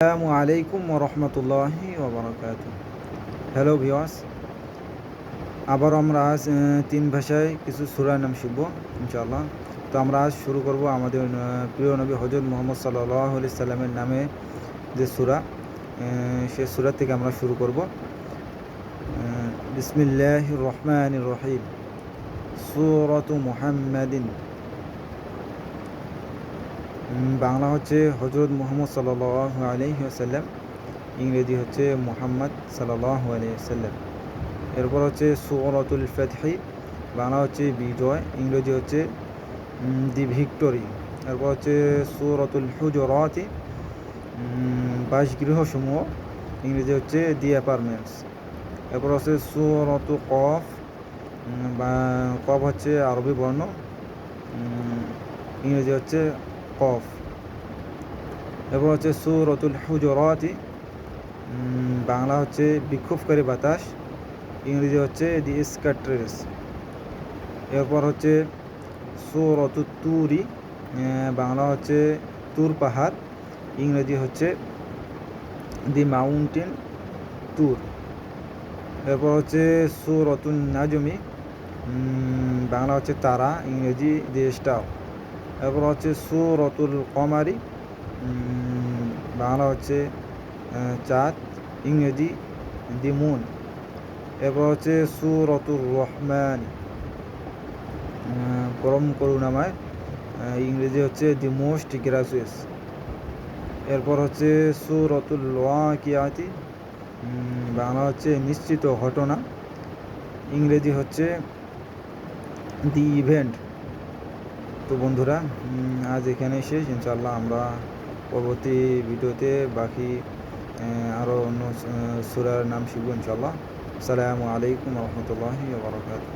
আসসালামু আলাইকুম রহমতুল্লাহি ওবরাকাতুহ। হ্যালো ভিওয়ার্স, আবার আমরা আজ তিন ভাষায় কিছু সূরার নাম শিখব ইনশাআল্লাহ। তো আমরা আজ শুরু করব আমাদের প্রিয় নবী হযরত মুহাম্মদ সাল্লাল্লাহু আলাইহি সাল্লামের নামে যে সূরা, সে সূরা থেকে আমরা শুরু করব। বিসমিল্লাহির রহমানির রহিম। সূরাতু মুহাম্মাদিন। বাংলা হচ্ছে হযরত মুহাম্মদ সাল্লাল্লাহু আলাইহি ওয়াসাল্লাম, ইংরেজি হচ্ছে মুহাম্মদ সাল্লাল্লাহু আলাইহি ওয়াসাল্লাম। এরপর হচ্ছে সূরাতুল ফাতহি, বাংলা হচ্ছে বিজয়, ইংরেজি হচ্ছে দি ভিক্টোরি। এরপর হচ্ছে সূরাতুল হুজুরাত, বাসগৃহসমূহ, ইংরেজি হচ্ছে দি অ্যাপার্টমেন্টস। এরপর হচ্ছে সূরাতু কফ, বা কফ হচ্ছে আরবি বর্ণ, ইংরেজি হচ্ছে কফ। এরপর হচ্ছে সূরাতুল হুজুরাত, বাংলা হচ্ছে বিক্ষোভকারী বাতাস, ইংরেজি হচ্ছে দি স্ক্যাট্রেস। এরপর হচ্ছে সূরাতুত তুরি, বাংলা হচ্ছে তুর পাহাড়, ইংরেজি হচ্ছে দি মাউন্টেন তুর। এরপর হচ্ছে সূরাতুন নাজমি, বাংলা হচ্ছে তারা, ইংরেজি দি স্টার। এরপর হচ্ছে সূরাতুল কমারি, বাংলা হচ্ছে চাঁদ, ইংরেজি দি মুন। এরপর হচ্ছে সূরাতুর রহমান, পরম করুণাময়, ইংরেজি হচ্ছে দি মোস্ট গ্রাসিয়াস। এরপর হচ্ছে সূরাতুল ওয়াকিয়াতি, বাংলা হচ্ছে নিশ্চিত ঘটনা, ইংরেজি হচ্ছে দি ইভেন্ট। তো বন্ধুরা, আজ এখানেই শেষ। ইনশাআল্লাহ আমরা পরবর্তী ভিডিওতে বাকি আরও অন্য সূরার নাম শিখব ইনশাআল্লাহ। আসসালামু আলাইকুম রহমতুল্লাহি ওয়া বারাকাতুহু।